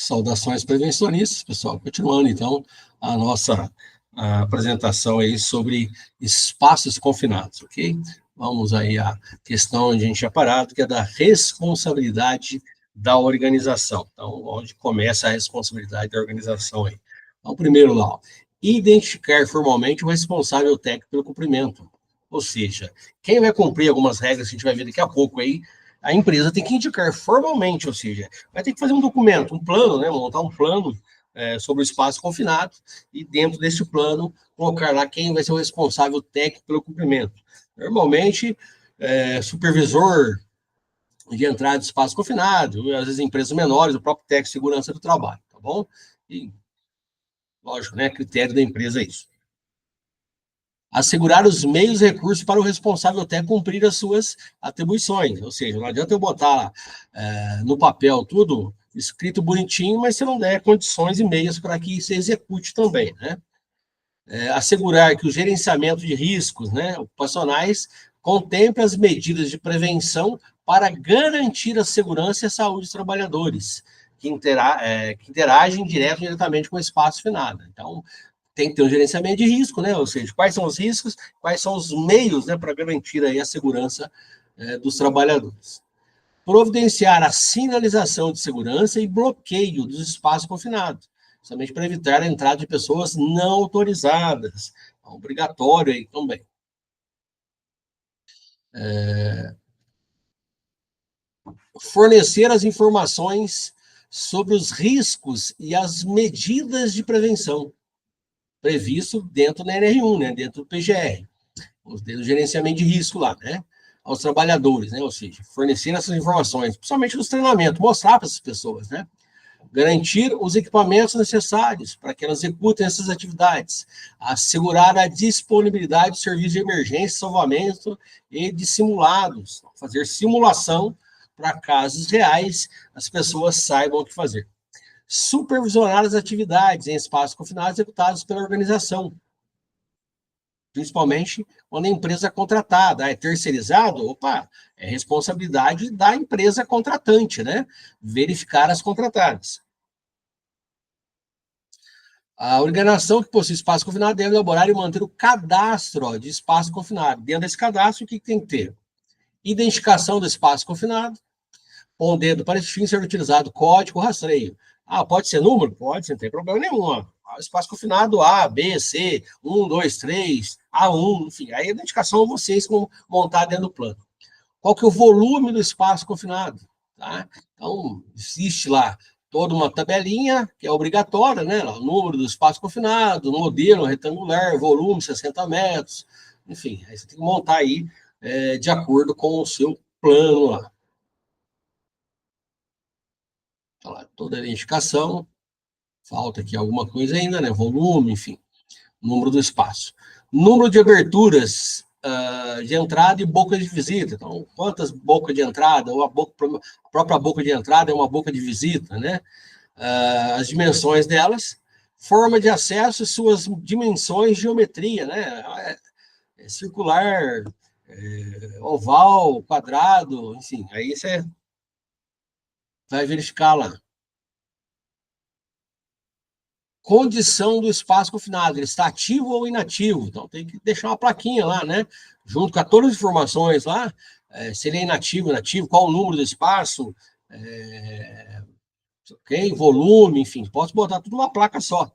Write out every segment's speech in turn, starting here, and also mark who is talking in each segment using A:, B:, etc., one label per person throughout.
A: Saudações prevencionistas, pessoal. Continuando, então, a nossa apresentação aí sobre espaços confinados, ok? Vamos aí à questão onde a gente tinha parado, que é da responsabilidade da organização. Então, onde começa a responsabilidade da organização aí? Então, primeiro lá, ó, identificar formalmente o responsável técnico pelo cumprimento. Ou seja, quem vai cumprir algumas regras que a gente vai ver daqui a pouco aí, a empresa tem que indicar formalmente, ou seja, vai ter que fazer um documento, um plano, né, montar um plano sobre o espaço confinado e dentro desse plano colocar lá quem vai ser o responsável técnico pelo cumprimento. Normalmente, supervisor de entrada de espaço confinado, às vezes empresas menores, o próprio técnico de segurança do trabalho, tá bom? E, lógico, né, critério da empresa é isso. Assegurar os meios e recursos para o responsável até cumprir as suas atribuições. Ou seja, não adianta eu botar no papel tudo escrito bonitinho, mas se não der condições e meios para que se execute também, né? Assegurar que o gerenciamento de riscos, né, ocupacionais contemple as medidas de prevenção para garantir a segurança e a saúde dos trabalhadores que interagem direto ou indiretamente com o espaço finado. Então, tem que ter um gerenciamento de risco, né? Ou seja, quais são os riscos, quais são os meios, né, para garantir aí a segurança dos trabalhadores. Providenciar a sinalização de segurança e bloqueio dos espaços confinados, somente para evitar a entrada de pessoas não autorizadas. É obrigatório aí também. Fornecer as informações sobre os riscos e as medidas de prevenção previsto dentro da NR1, né, dentro do PGR, o gerenciamento de risco lá, né, aos trabalhadores, né, ou seja, fornecer essas informações, principalmente nos treinamentos, mostrar para essas pessoas, né, garantir os equipamentos necessários para que elas executem essas atividades, assegurar a disponibilidade de serviços de emergência, salvamento e de simulados, fazer simulação para casos reais, as pessoas saibam o que fazer. Supervisionar as atividades em espaços confinados executados pela organização, principalmente quando a empresa é contratada, é terceirizado, opa, é responsabilidade da empresa contratante, né? Verificar as contratadas. A organização que possui espaço confinado deve elaborar e manter o cadastro de espaço confinado. Dentro desse cadastro, o que tem que ter? Identificação do espaço confinado, podendo para esse fim ser utilizado código rastreio. Ah, pode ser número? Pode, não tem problema nenhum. Ó. Espaço confinado A, B, C, 1, 2, 3, A1, enfim. Aí a identificação vocês vão montar dentro do plano. Qual que é o volume do espaço confinado? Tá? Então, existe lá toda uma tabelinha que é obrigatória, né? O número do espaço confinado, modelo retangular, volume 60 metros, enfim. Aí você tem que montar aí de acordo com o seu plano lá. Tá lá, toda a identificação, falta aqui alguma coisa ainda, né? Volume, enfim, número do espaço. Número de aberturas de entrada e boca de visita. Então, quantas bocas de entrada, ou a própria boca de entrada é uma boca de visita, né? As dimensões delas, forma de acesso e suas dimensões, geometria, né? Circular, oval, quadrado, enfim, aí você vai verificar lá. Condição do espaço confinado, ele está ativo ou inativo, então tem que deixar uma plaquinha lá, né, junto com todas as informações lá, se ele é inativo, inativo, qual o número do espaço, ok, volume, enfim, posso botar tudo numa placa só.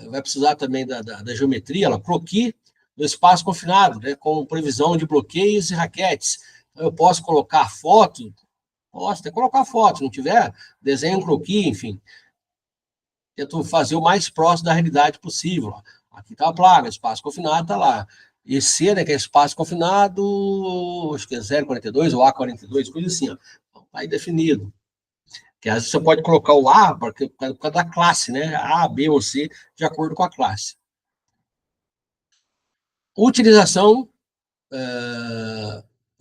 A: Vai precisar também da geometria, lá, croquis do espaço confinado, né, com previsão de bloqueios e raquetes. Então, eu posso colocar foto, posso até colocar foto, se não tiver, desenho um croquis, enfim, tento fazer o mais próximo da realidade possível. Aqui está a placa, espaço confinado está lá. EC, né, que é espaço confinado, acho que é 042 ou A42, coisa assim, ó. Então, tá aí definido. Que às vezes você pode colocar o A por causa da classe, né? A, B ou C, de acordo com a classe. Utilização,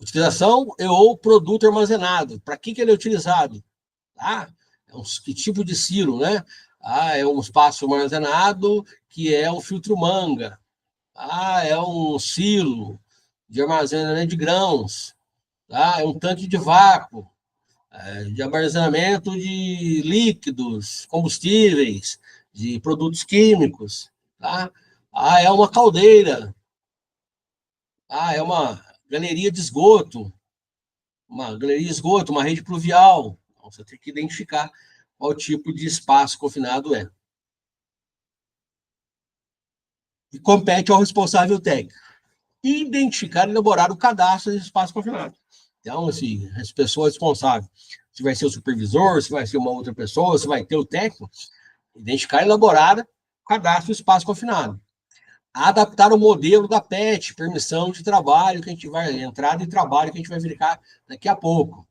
A: utilização ou produto armazenado. Para que ele é utilizado? Tá? Que tipo de silo, né? É um espaço armazenado que é um filtro manga. É um silo de armazenamento de grãos. É um tanque de vácuo. de armazenamento de líquidos, combustíveis, de produtos químicos, tá? Ah, é uma caldeira. Ah, é uma galeria de esgoto, uma rede pluvial. Então, você tem que identificar qual tipo de espaço confinado é. E compete ao responsável técnico identificar e elaborar o cadastro desse espaço confinado. Então, assim, as pessoas responsáveis, se vai ser o supervisor, se vai ser uma outra pessoa, se vai ter o técnico, identificar e elaborar o cadastro do espaço confinado. Adaptar o modelo da PET, permissão de trabalho, que a gente vai, entrada e trabalho, que a gente vai verificar daqui a pouco.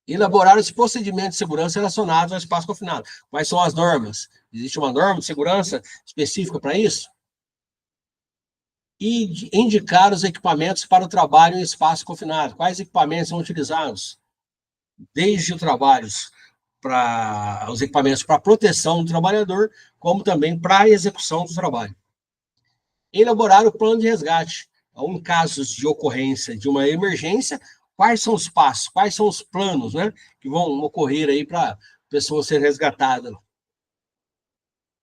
A: Elaborar os procedimentos de segurança relacionados ao espaço confinado. Quais são as normas? Existe uma norma de segurança específica para isso? E indicar os equipamentos para o trabalho em espaço confinado. Quais equipamentos são utilizados? Desde o trabalho para os equipamentos para proteção do trabalhador, como também para a execução do trabalho. Elaborar o plano de resgate. Então, em casos de ocorrência de uma emergência, quais são os passos, quais são os planos, né, que vão ocorrer aí para a pessoa ser resgatada.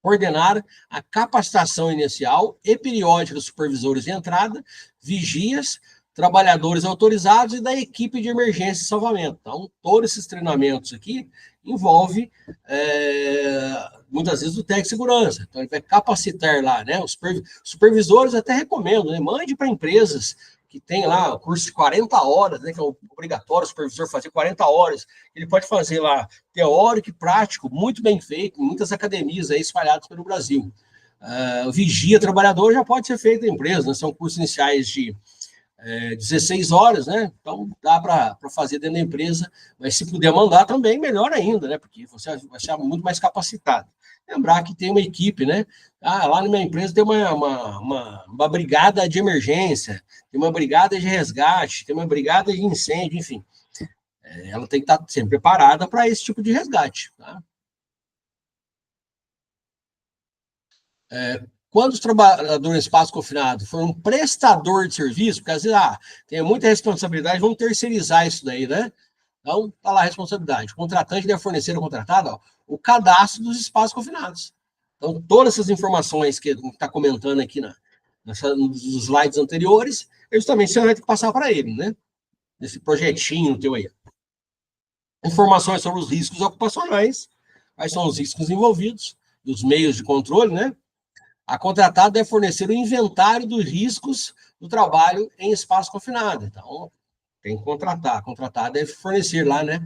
A: Coordenar a capacitação inicial e periódica dos supervisores de entrada, vigias, trabalhadores autorizados e da equipe de emergência e salvamento. Então, todos esses treinamentos aqui envolve muitas vezes o técnico de segurança. Então, ele vai capacitar lá, né? Os supervisores até recomendo, né? Mande para empresas que tem lá o curso de 40 horas, né? Que é obrigatório o supervisor fazer 40 horas. Ele pode fazer lá teórico e prático, muito bem feito, em muitas academias aí espalhadas pelo Brasil. Vigia trabalhador já pode ser feito em empresa, né? São cursos iniciais de 16 horas, né? Então dá para fazer dentro da empresa, mas se puder mandar também, melhor ainda, né? Porque você vai ser muito mais capacitado. Lembrar que tem uma equipe, né? Lá na minha empresa tem uma brigada de emergência, tem uma brigada de resgate, tem uma brigada de incêndio, enfim. Ela tem que estar sempre preparada para esse tipo de resgate, tá? Quando os trabalhadores em espaço confinado for um prestador de serviço, porque às vezes tem muita responsabilidade, vamos terceirizar isso daí, né? Então, está lá a responsabilidade. O contratante deve fornecer ao contratado o cadastro dos espaços confinados. Então, todas essas informações que está comentando aqui nos slides anteriores, justamente você vai ter que passar para ele, né? Nesse projetinho teu aí. Informações sobre os riscos ocupacionais, quais são os riscos envolvidos, e os meios de controle, né? A contratada deve fornecer o inventário dos riscos do trabalho em espaço confinado. Então, tem que contratar. A contratada deve fornecer lá, né?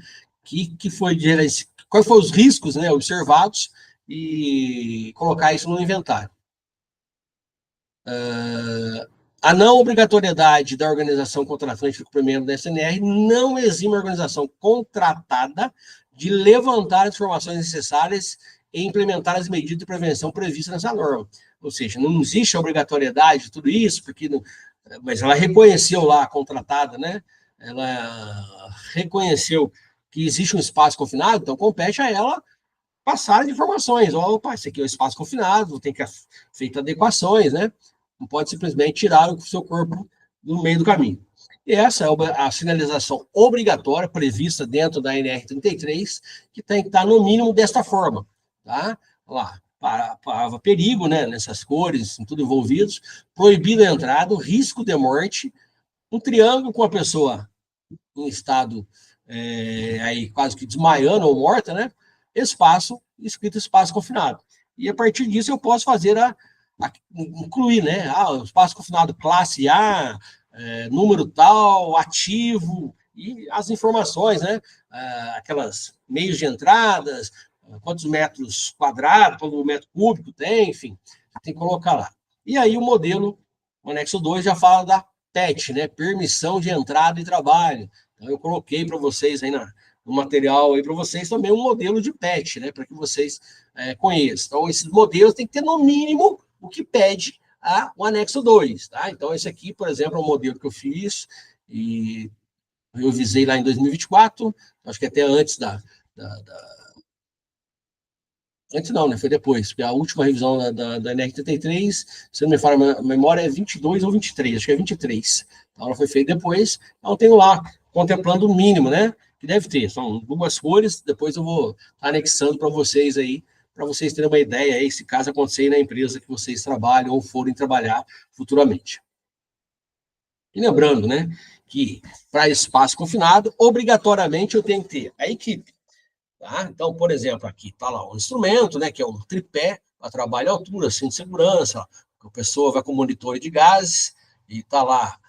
A: Quais foram os riscos, né, observados e colocar isso no inventário. A não obrigatoriedade da organização contratante do cumprimento da SNR não exime a organização contratada de levantar as informações necessárias e implementar as medidas de prevenção previstas nessa norma. Ou seja, não existe a obrigatoriedade de tudo isso, mas ela reconheceu lá a contratada, né? Ela reconheceu que existe um espaço confinado, então compete a ela passar as informações. Opa, esse aqui é o espaço confinado, tem que ser feito adequações, né? Não pode simplesmente tirar o seu corpo no meio do caminho. E essa é a sinalização obrigatória prevista dentro da NR33, que tem que estar no mínimo desta forma, tá? Lá, para perigo, né, nessas cores, tudo envolvidos, proibida a entrada, risco de morte, um triângulo com a pessoa em estado aí quase que desmaiando ou morta, né? Espaço, escrito espaço confinado. E a partir disso eu posso fazer incluir, né? O espaço confinado classe A, número tal, ativo, e as informações, né? Aquelas meios de entradas, quantos metros quadrados, quanto metro cúbico tem, enfim, tem que colocar lá. E aí o modelo, o anexo 2 já fala da PET, né? Permissão de entrada e trabalho. Então eu coloquei para vocês aí no material aí para vocês também um modelo de PET, né? Para que vocês conheçam. Então esses modelos têm que ter no mínimo o que pede o anexo 2, tá? Então esse aqui, por exemplo, é um modelo que eu fiz e eu visei lá em 2024, acho que até antes Antes não, né? Foi depois, porque a última revisão da NR33, se não me falha a memória, é 22 ou 23, acho que é 23. Então, ela foi feita depois, então tenho lá, contemplando o mínimo, né? Que deve ter, são duas cores, depois eu vou estar anexando para vocês aí, para vocês terem uma ideia aí, se caso acontecer na empresa que vocês trabalham ou forem trabalhar futuramente. E lembrando, né, que para espaço confinado, obrigatoriamente eu tenho que ter a equipe. Tá? Então, por exemplo, aqui está lá um instrumento, né, que é um tripé para trabalho à altura, cinto de segurança, a pessoa vai com monitor de gases e está lá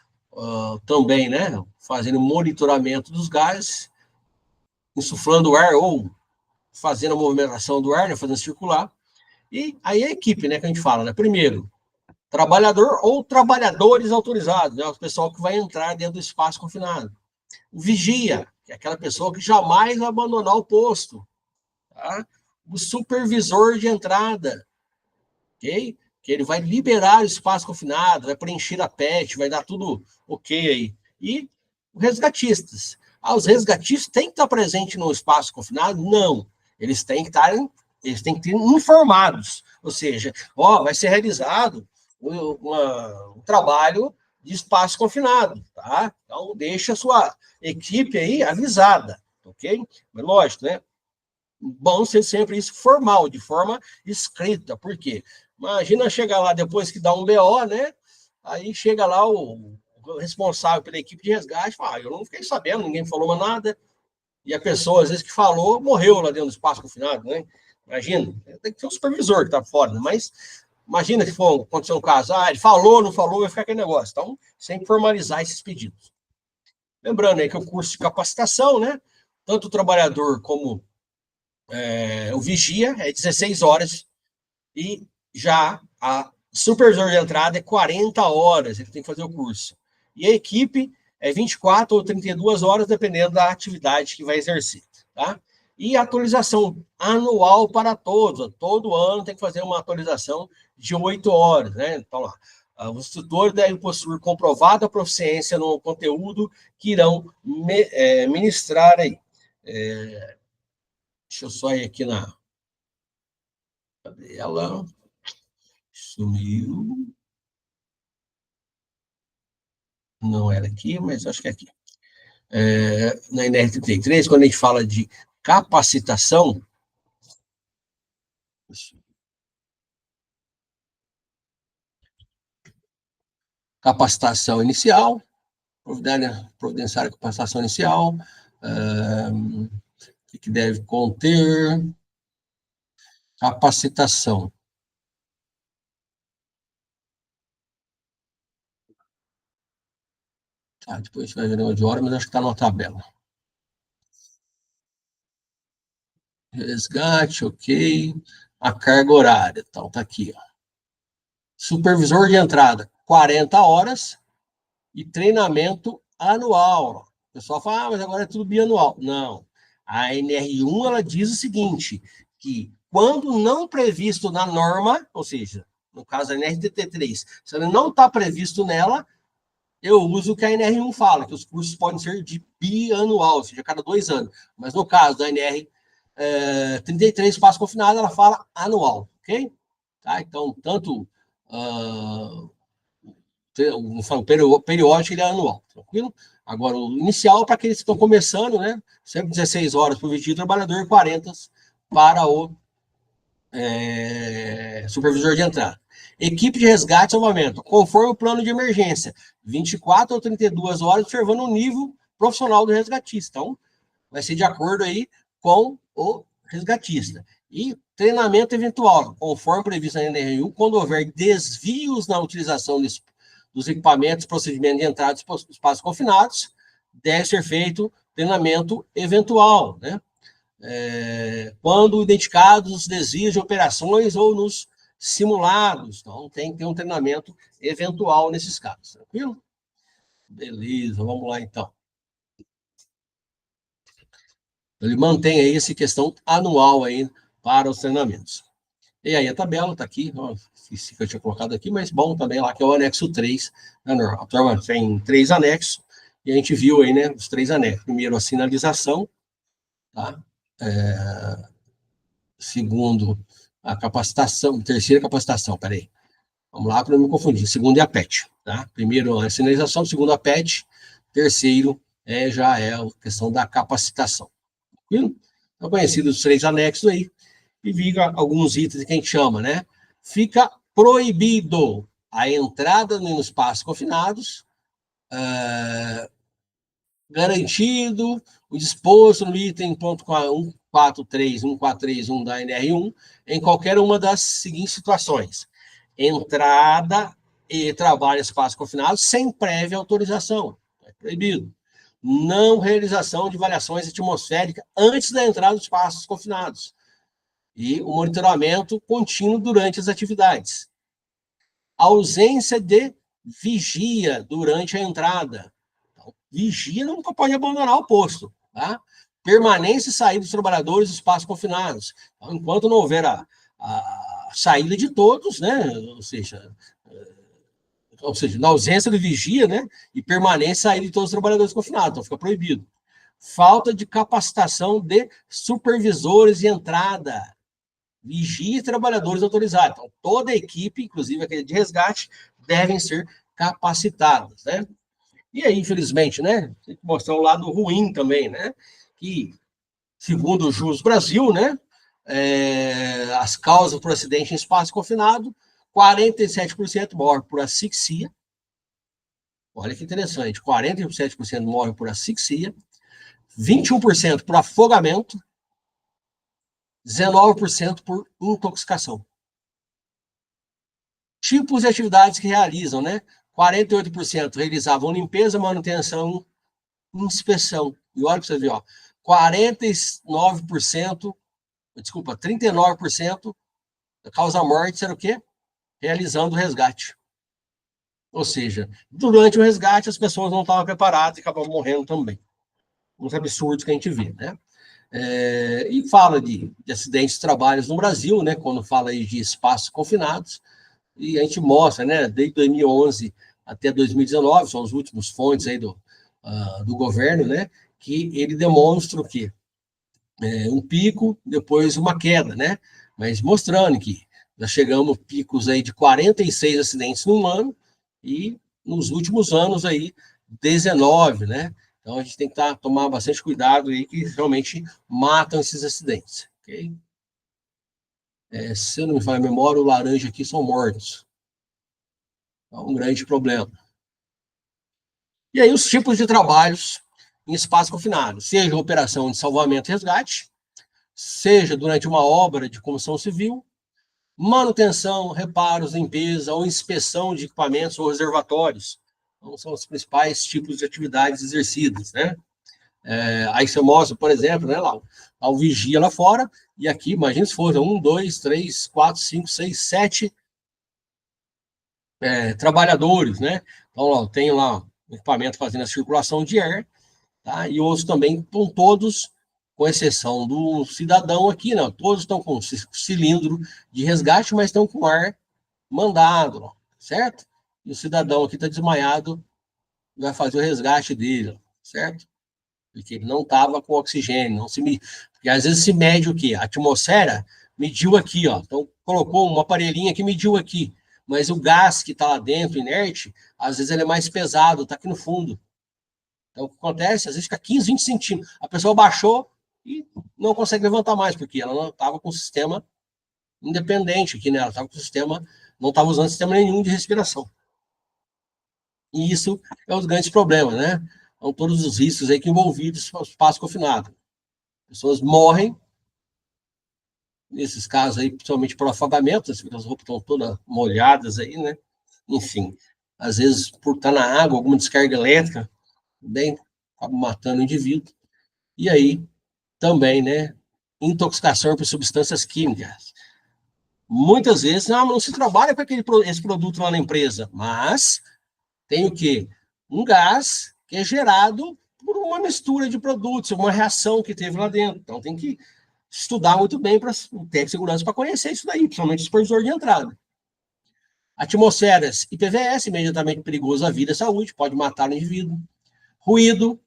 A: também, né, fazendo monitoramento dos gases, insuflando o ar ou fazendo a movimentação do ar, né, fazendo circular. E aí a equipe, né, que a gente fala, né, primeiro, trabalhador ou trabalhadores autorizados, né, o pessoal que vai entrar dentro do espaço confinado. O vigia, que é aquela pessoa que jamais vai abandonar o posto. Tá? O supervisor de entrada, ok? Que ele vai liberar o espaço confinado, vai preencher a PET, vai dar tudo ok aí. E os resgatistas. Os resgatistas têm que estar presentes no espaço confinado? Não. Eles têm que estar informados. Ou seja, vai ser realizado um trabalho de espaço confinado, tá? Então, deixa a sua equipe aí avisada, ok? Mas lógico, né? Bom ser sempre isso formal, de forma escrita. Por quê? Imagina chegar lá depois que dá um BO, né? Aí chega lá o responsável pela equipe de resgate e fala, eu não fiquei sabendo, ninguém falou nada. E a pessoa, às vezes, que falou, morreu lá dentro do espaço confinado, né? Imagina, tem que ter um supervisor que está fora, né? Mas imagina que for acontecer um caso, ele falou, não falou, vai ficar aquele negócio. Então, sempre formalizar esses pedidos. Lembrando aí que o curso de capacitação, né? Tanto o trabalhador como o vigia é 16 horas e já a supervisor de entrada é 40 horas, ele tem que fazer o curso. E a equipe é 24 ou 32 horas, dependendo da atividade que vai exercer, tá? E atualização anual para todos, todo ano tem que fazer uma atualização de 8 horas, né? Então lá, os instrutores devem possuir comprovada proficiência no conteúdo que irão ministrar aí. Deixa eu só ir aqui na ela. Sumiu. Não era aqui, mas acho que é aqui. Na NR33, quando a gente fala de capacitação, capacitação inicial, providenciar capacitação inicial, que deve conter capacitação. Tá, depois a gente vai ver o de hora, mas acho que está na tabela. Resgate, ok. A carga horária, então tá aqui. Ó. Supervisor de entrada, 40 horas e treinamento anual. O pessoal fala, mas agora é tudo bianual. Não. A NR1 ela diz o seguinte, que quando não previsto na norma, ou seja, no caso da NRTT3, se ele não está previsto nela, eu uso o que a NR1 fala, que os cursos podem ser de bianual, ou seja, a cada 2 anos. Mas no caso da NR 33, espaço confinado, ela fala anual, ok? Tá? Então, tanto o periódico ele é anual, tranquilo? Agora, o inicial, para aqueles que estão começando, né? Sempre 16 horas para o vestido trabalhador e 40 para o supervisor de entrada. Equipe de resgate e salvamento, conforme o plano de emergência, 24 ou 32 horas, observando o nível profissional do resgatista. Então, vai ser de acordo aí com o resgatista. E treinamento eventual, conforme previsto na NRU, quando houver desvios na utilização dos equipamentos, procedimentos de entrada dos espaços confinados, deve ser feito treinamento eventual, né? Quando identificados os desvios de operações ou nos simulados. Então, tem que ter um treinamento eventual nesses casos, tranquilo? Beleza, vamos lá então. Ele mantém aí essa questão anual aí para os treinamentos. E aí a tabela está aqui, esqueci que eu tinha colocado aqui, mas bom também lá, que é o anexo 3. A turma tem 3 anexos, e a gente viu aí, né, os 3 anexos. Primeiro, a sinalização, tá? segundo a capacitação, terceira capacitação, peraí. Vamos lá para não me confundir. Segundo é a PET, tá? Primeiro a sinalização, segundo a PET, terceiro já é a questão da capacitação. Tranquilo? Então, conhecidos os 3 anexos aí, e fica alguns itens que a gente chama, né? Fica proibido a entrada nos espaços confinados, garantido o disposto no item ponto 143.1 da NR1 em qualquer uma das seguintes situações: entrada e trabalho em espaços confinados sem prévia autorização, é proibido. Não realização de avaliações atmosféricas antes da entrada dos espaços confinados e o monitoramento contínuo durante as atividades. Ausência de vigia durante a entrada. Então, vigia nunca pode abandonar o posto, tá? Permanência e saída dos trabalhadores dos espaços confinados. Então, enquanto não houver a saída de todos, né? Ou seja, na ausência de vigia, né? E permanência e saída de todos os trabalhadores confinados. Então, fica proibido. Falta de capacitação de supervisores de entrada. Vigia e trabalhadores autorizados. Então, toda a equipe, inclusive aquele de resgate, devem ser capacitados, né? E aí, infelizmente, né, tem que mostrar o lado ruim também, né? Que, segundo o JUS Brasil, né, as causas por acidente em espaço confinado, 47% morrem por asfixia. Olha que interessante, 47% morrem por asfixia, 21% por afogamento, 19% por intoxicação. Tipos de atividades que realizam, né? 48% realizavam limpeza, manutenção, inspeção. E olha para você ver, ó, 39% da causa morte era o quê? Realizando o resgate. Ou seja, durante o resgate as pessoas não estavam preparadas e acabavam morrendo também. Uns absurdos que a gente vê, né? E fala de acidentes de trabalho no Brasil, né? Quando fala aí de espaços confinados, e a gente mostra, né? Desde 2011 até 2019, são as últimas fontes aí do governo, né? Que ele demonstra o quê? Um pico, depois uma queda, né? Mas mostrando que nós chegamos a picos aí de 46 acidentes no ano e nos últimos anos aí 19, né? Então a gente tem que tomar bastante cuidado aí que realmente matam esses acidentes, ok? Se eu não me falha a memória, o laranja aqui são mortos. É um grande problema. E aí os tipos de trabalhos em espaço confinado, seja operação de salvamento e resgate, seja durante uma obra de construção civil, manutenção, reparos, limpeza ou inspeção de equipamentos ou reservatórios. Então, são os principais tipos de atividades exercidas, né? Aí você mostra, por exemplo, né, lá o vigia lá fora, e aqui, imagina se fosse 1, 2, 3, 4, 5, 6, 7 trabalhadores, né? Então, ó, tem lá um equipamento fazendo a circulação de ar, tá? E outros também estão todos, com exceção do cidadão aqui, não, todos estão com cilindro de resgate, mas estão com ar mandado, certo? E o cidadão aqui está desmaiado, vai fazer o resgate dele, certo? Porque ele não estava com oxigênio, não se porque às vezes se mede o quê? A atmosfera mediu aqui, ó. Então colocou uma aparelhinha que mediu aqui, mas o gás que está lá dentro, inerte, às vezes ele é mais pesado, está aqui no fundo. Então o que acontece? Às vezes fica 15, 20 centímetros. A pessoa baixou e não consegue levantar mais, porque ela não estava com o sistema independente aqui, né? Ela estava com o sistema, não estava usando sistema nenhum de respiração. E isso é os grandes problemas, né? São todos os riscos aí que envolvidos no espaço confinado. Pessoas morrem, nesses casos aí, principalmente por afogamento, as roupas estão todas molhadas aí, né? Enfim, às vezes por estar na água, alguma descarga elétrica, bem, acaba matando o indivíduo. E aí, também, né? Intoxicação por substâncias químicas. Muitas vezes, não se trabalha com esse produto lá na empresa, mas tem o quê? Um gás que é gerado por uma mistura de produtos, uma reação que teve lá dentro. Então tem que estudar muito bem para o técnico de segurança para conhecer isso daí, principalmente o supervisor de entrada. Atmosferas IPVS, imediatamente perigoso à vida e à saúde, pode matar o indivíduo. Ruído,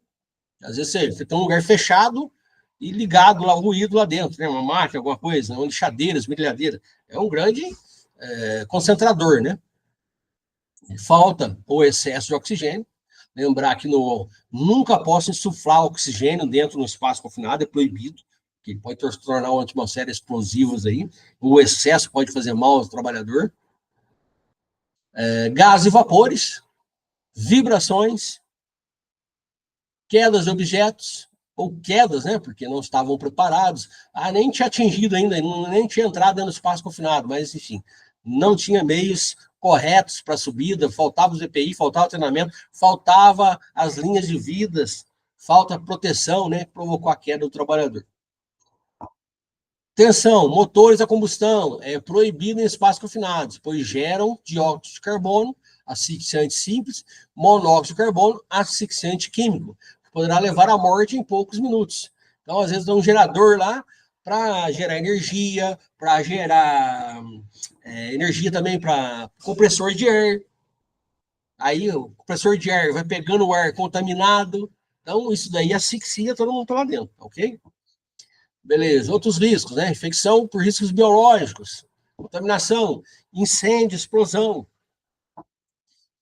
A: às vezes você tem um lugar fechado e ligado lá, o ruído lá dentro, né? Uma máquina, alguma coisa, uma lixadeira, esmerilhadeira. É um grande concentrador, né? Falta ou excesso de oxigênio. Lembrar que nunca posso insuflar oxigênio dentro do espaço confinado, é proibido, que pode tornar uma atmosfera explosivos aí. O excesso pode fazer mal ao trabalhador. Gases e vapores, vibrações, quedas de objetos, ou quedas, né, porque não estavam preparados. Nem tinha atingido ainda, nem tinha entrado dentro do espaço confinado, mas, enfim, não tinha meios corretos para subida, faltava os EPI, faltava treinamento, faltava as linhas de vidas, falta proteção, né, provocou a queda do trabalhador. Atenção, motores a combustão é proibido em espaços confinados, pois geram dióxido de carbono, asfixiante simples, monóxido de carbono, asfixiante químico, que poderá levar à morte em poucos minutos. Então, às vezes, dá um gerador lá para gerar energia, para gerar energia também para compressor de ar. Aí o compressor de ar vai pegando o ar contaminado. Então, isso daí asfixia todo mundo lá dentro, ok? Beleza. Outros riscos, né? Infecção por riscos biológicos, contaminação, incêndio, explosão,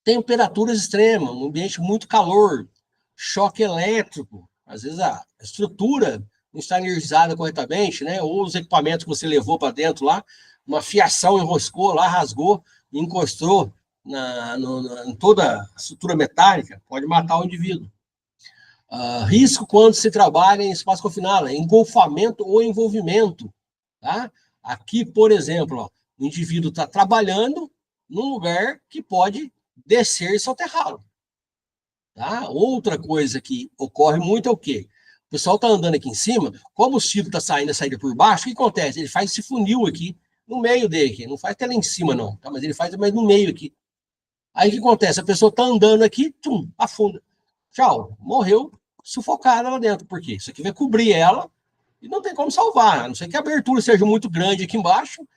A: temperaturas extremas, um ambiente muito calor, choque elétrico, às vezes a estrutura não está energizada corretamente, né? Ou os equipamentos que você levou para dentro lá, uma fiação enroscou lá, rasgou, encostou em toda a estrutura metálica, pode matar o indivíduo. Risco quando se trabalha em espaço confinado, engolfamento ou envolvimento. Tá? Aqui, por exemplo, ó, o indivíduo está trabalhando num lugar que pode descer e soterrá-lo. Tá? Outra coisa que ocorre muito é o quê? O pessoal está andando aqui em cima, como o tiro está saindo a saída por baixo, o que acontece? Ele faz esse funil aqui, no meio dele, aqui. Não faz até lá em cima, não, tá? Mas ele faz mais no meio aqui. Aí o que acontece? A pessoa está andando aqui, tum, afunda. Tchau, morreu sufocada lá dentro. Por quê? Isso aqui vai cobrir ela e não tem como salvar, a não ser que a abertura seja muito grande aqui embaixo,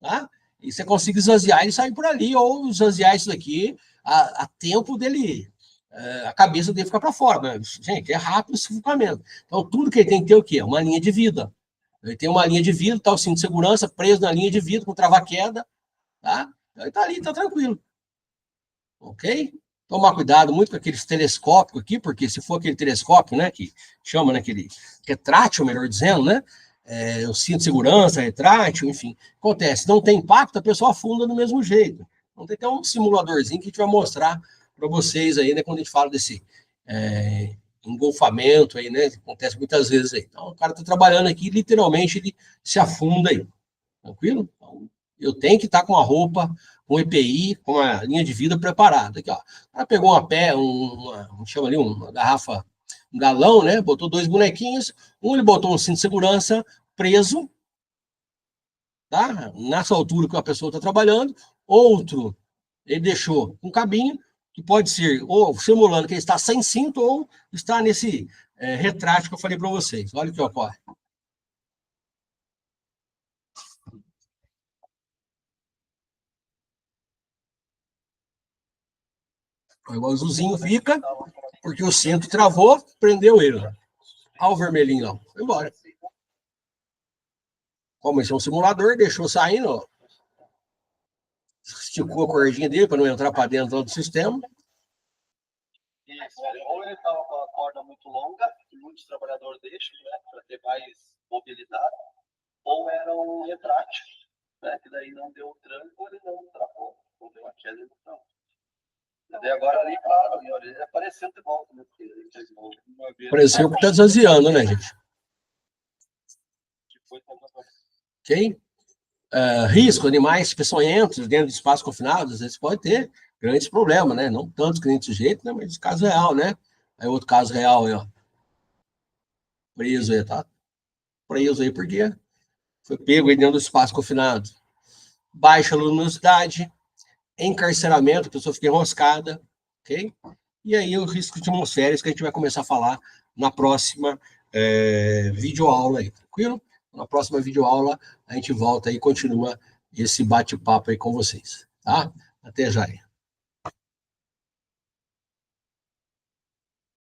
A: tá? E você consiga esvaziar e sair por ali, ou esvaziar isso daqui a tempo dele, a cabeça dele ficar para fora. Mas, gente, é rápido o sufocamento. Então, tudo que ele tem que ter é o quê? Uma linha de vida. Ele tem uma linha de vida, tá o cinto de segurança preso na linha de vida, com trava-queda, tá? Então, ele tá ali, tá tranquilo. Ok? Tomar cuidado muito com aqueles telescópicos aqui, porque se for aquele telescópio, né, que chama, né, aquele retrátil, melhor dizendo, né, o cinto de segurança, retrátil, enfim, acontece, não tem impacto, a pessoa afunda do mesmo jeito. Então tem até um simuladorzinho que a gente vai mostrar para vocês aí, né, quando a gente fala desse engolfamento aí, né, acontece muitas vezes aí. Então o cara está trabalhando aqui, literalmente ele se afunda aí, tranquilo? Então, eu tenho que estar com a roupa, com EPI, com a linha de vida preparada. Aqui, ó. Ela pegou chama ali, uma garrafa, um galão, né? Botou 2 bonequinhos. Ele botou um cinto de segurança preso, tá? Nessa altura que a pessoa está trabalhando. Outro, ele deixou um cabinho, que pode ser ou simulando que ele está sem cinto ou está nesse retrátil que eu falei para vocês. Olha o que ocorre. O azulzinho fica, porque o cinto travou, prendeu ele. Olha o vermelhinho lá, foi embora. Como esse é um simulador, deixou saindo, ó. Esticou a cordinha dele para não entrar para dentro do sistema.
B: Isso, ou ele estava com a corda muito longa, que muitos trabalhadores deixam, né, para ter mais mobilidade, ou era um retrátil, né, que daí não deu tranco, ele não travou, não deu a queda, ele não travou. E agora ali, claro, ele apareceu de volta, né, porque ele fez uma vez.
A: Pareceu que está desvaziando, né, gente? Ok? Risco, animais peçonhentos dentro de espaços confinados, às vezes pode ter grandes problemas, né? Não tantos que nem desse jeito, né? Mas caso real, né? Aí outro caso real aí, ó. Preso aí, tá? Preso aí porque foi pego aí dentro do espaço confinado. Baixa luminosidade, encarceramento, a pessoa fica enroscada, ok? E aí o risco de atmosférico que a gente vai começar a falar na próxima videoaula aí, tranquilo? Na próxima videoaula a gente volta e continua esse bate-papo aí com vocês, tá? Até já aí.